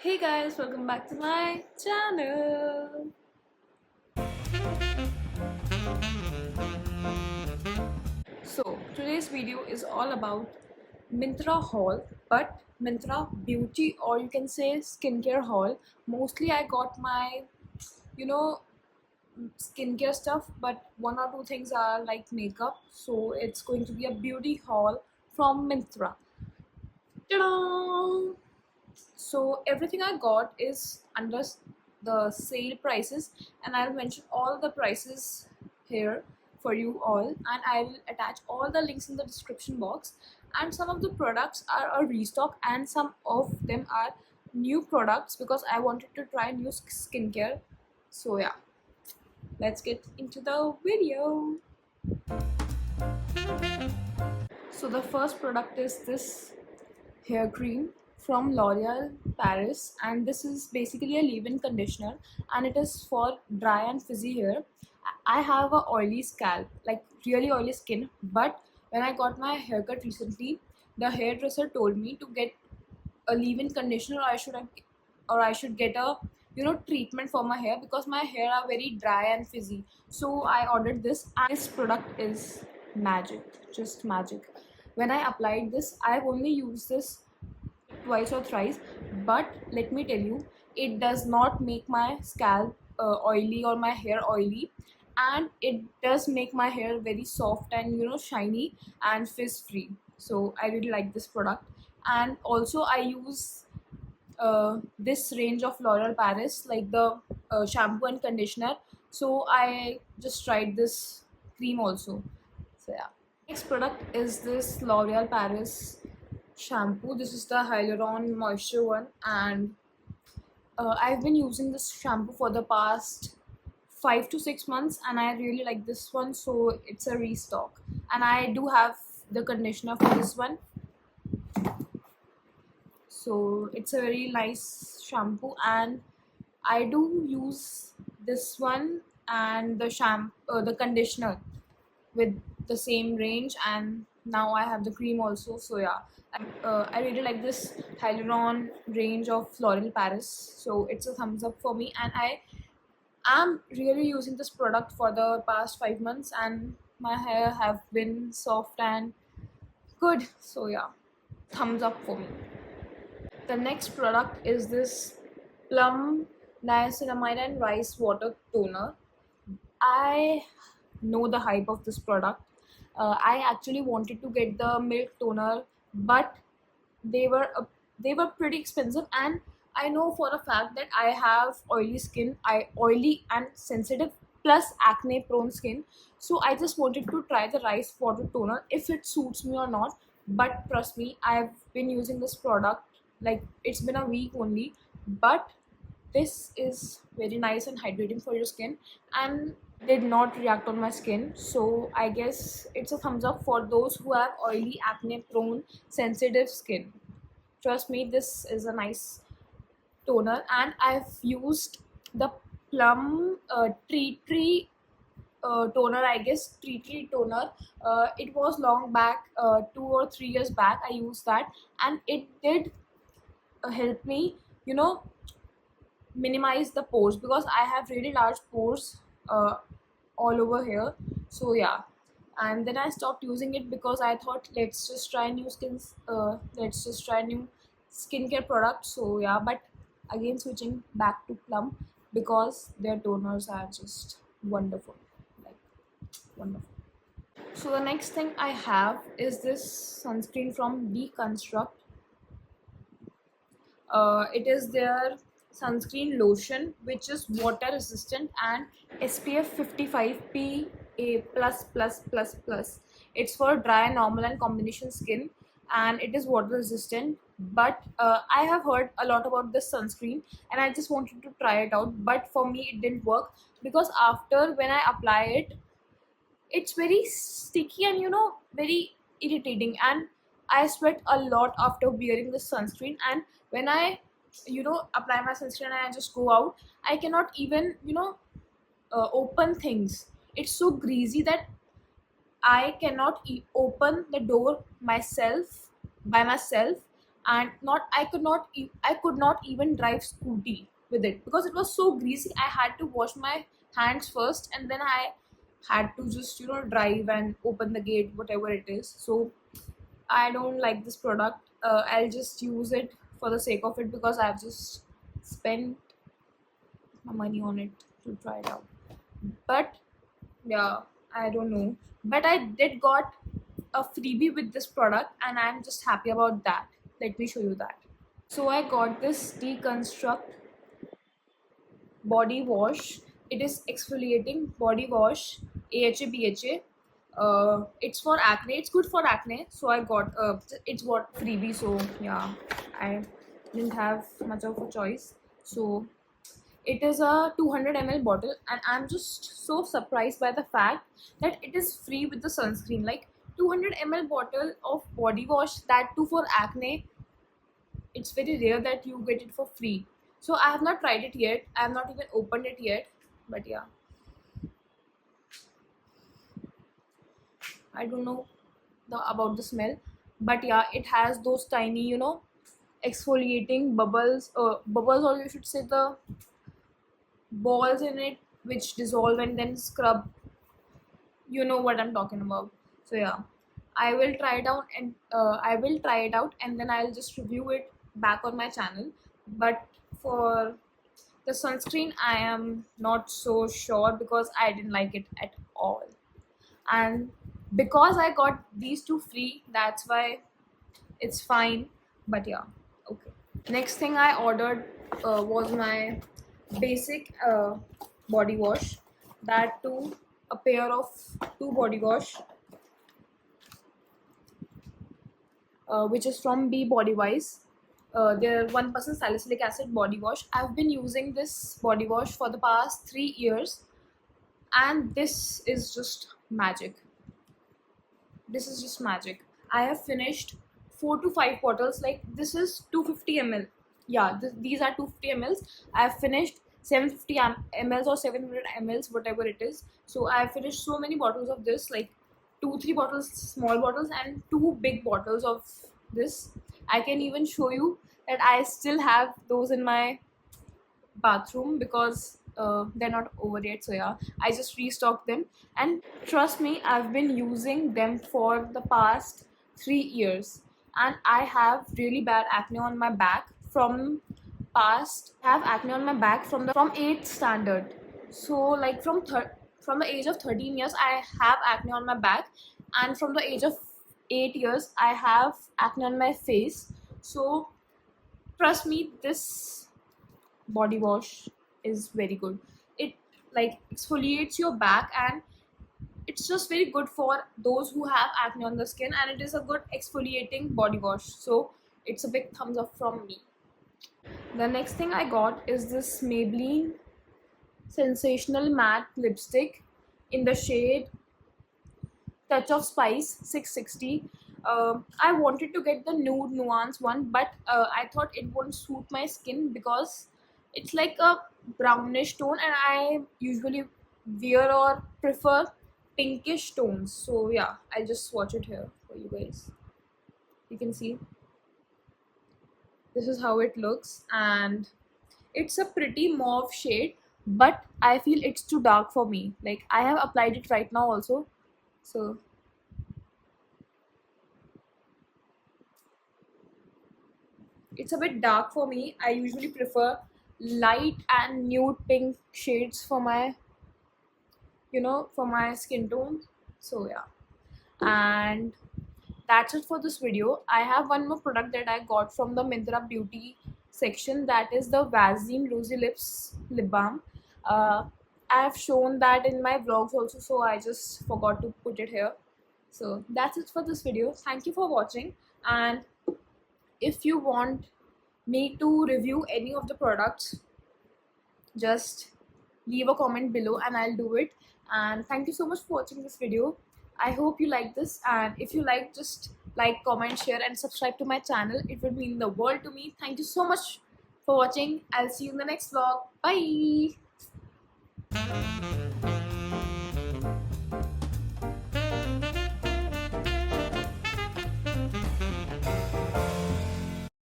Hey guys, welcome back to my channel. So today's video is all about Myntra haul, but Myntra beauty, or you can say skincare haul. Mostly I got my, you know, skincare stuff, but one or two things are like makeup. So it's going to be a beauty haul from Myntra. Ta-da! So everything I got is under the sale prices, and I'll mention all the prices here for you all, and I'll attach all the links in the description box. And some of the products are a restock, and some of them are new products because I wanted to try new skincare. So yeah, let's get into the video. So the first product is this hair cream from L'Oreal Paris, and this is basically a leave-in conditioner, and it is for dry and frizzy hair. I have a oily scalp, like really oily skin, but when I got my haircut recently, the hairdresser told me to get a leave-in conditioner, or I should get a treatment for my hair because my hair are very dry and frizzy. So I ordered this, and this product is magic, just magic. When I applied this, I've only used this twice or thrice, but let me tell you, it does not make my scalp oily or my hair oily, and it does make my hair very soft and shiny and frizz free. So I really like this product. And also I use this range of L'Oreal Paris, like the shampoo and conditioner. So I just tried this cream also. So yeah, next product is this L'Oreal Paris shampoo. This is the Hyaluron Moisture one, and I've been using this shampoo for the past 5 to 6 months, and I really like this one. So it's a restock, and I do have the conditioner for this one. So it's a very nice shampoo, and I do use this one and the conditioner with the same range, and now I have the cream also. So yeah, I really like this Hyaluron range of L'Oreal Paris. So it's a thumbs up for me, and I am really using this product for the past 5 months, and my hair have been soft and good. So yeah, thumbs up for me. The next product is this Plum Niacinamide and Rice Water Toner. I know the hype of this product. I actually wanted to get the milk toner, but they were they were pretty expensive, and I know for a fact that I have oily skin, I oily and sensitive plus acne prone skin. So I just wanted to try the rice water toner if it suits me or not. But trust me, I've been using this product, like it's been a week only, but this is very nice and hydrating for your skin, and did not react on my skin. So I guess it's a thumbs up for those who have oily, acne prone, sensitive skin. Trust me, this is a nice toner, and I've used the Plum Tree toner, I guess Tree toner. It was long back, 2 or 3 years back. I used that, and it did help me, you know, minimize the pores because I have really large pores uh, all over here. So yeah, and then I stopped using it because I thought let's just try new skincare products. So yeah, but again switching back to Plum because their toners are just wonderful, like wonderful. So the next thing I have is this sunscreen from Deconstruct. It is their sunscreen lotion, which is water resistant and SPF 55 PA plus plus plus plus. It's for dry, normal, and combination skin, and it is water resistant. But I have heard a lot about this sunscreen, and I just wanted to try it out. But for me, it didn't work because after when I apply it, it's very sticky and very irritating, and I sweat a lot after wearing the sunscreen. And when I apply my sunscreen and I just go out, I cannot even open things. It's so greasy that I cannot open the door myself by myself. and not I could not even drive scooty with it because it was so greasy. I had to wash my hands first, and then I had to just drive and open the gate, whatever it is. So I don't like this product. I'll just use it for the sake of it because I've just spent my money on it to try it out. But yeah, I don't know. But I did got a freebie with this product, and I'm just happy about that. Let me show you that. So I got this Deconstruct body wash. It is exfoliating body wash, AHA BHA. It's for acne. It's good for acne. So I got it's what freebie. So yeah, I didn't have much of a choice. So it is a 200 ml bottle, and I'm just so surprised by the fact that it is free with the sunscreen. Like 200 ml bottle of body wash, that too for acne. It's very rare that you get it for free. So I have not tried it yet. I have not even opened it yet. But yeah, I don't know about the smell. But yeah, it has those tiny, exfoliating bubbles. Bubbles, or you should say the balls in it, which dissolve and then scrub. You know what I'm talking about. So yeah, I will try it out, and then I'll just review it back on my channel. But for the sunscreen, I am not so sure because I didn't like it at all. And because I got these two free, that's why it's fine. But yeah, okay. Next thing I ordered was my basic body wash. That too, a pair of two body wash, which is from Be Body Wise. Their 1% salicylic acid body wash. I've been using this body wash for the past 3 years, and this is just magic. This is just magic. I have finished 4 to 5 bottles. Like this is 250 ml. Yeah, these are 250 mls. I have finished 750 mls or 700 mls, whatever it is. So I have finished so many bottles of this, like 2 3 bottles, small bottles, and 2 big bottles of this. I can even show you that I still have those in my bathroom because they're not over yet. So yeah, I just restocked them, and trust me, I've been using them for the past 3 years, and I have really bad acne on my back from past. I have acne on my back from 8th standard. So like from the age of 13 years I have acne on my back, and from the age of 8 years I have acne on my face. So trust me, this body wash is very good. It like exfoliates your back, and it's just very good for those who have acne on the skin, and it is a good exfoliating body wash. So it's a big thumbs up from me. The next thing I got is this Maybelline Sensational Matte Lipstick in the shade Touch of Spice 660. I wanted to get the nude nuance one, but I thought it wouldn't suit my skin because it's like a brownish tone, and I usually wear or prefer pinkish tones. So yeah, I'll just swatch it here for you guys. You can see this is how it looks, and it's a pretty mauve shade, but I feel it's too dark for me. Like I have applied it right now also. So it's a bit dark for me. I usually prefer light and nude pink shades for my for my skin tone. So yeah, and that's it for this video. I have one more product that I got from the Myntra beauty section, that is the Vaseline Rosy Lips lip balm. I have shown that in my vlogs also, so I just forgot to put it here. So that's it for this video. Thank you for watching, and if you want me to review any of the products, just leave a comment below and I'll do it. And thank you so much for watching this video. I hope you like this, and if you like, just like, comment, share and subscribe to my channel. It would mean the world to me. Thank you so much for watching. I'll see you in the next vlog. Bye.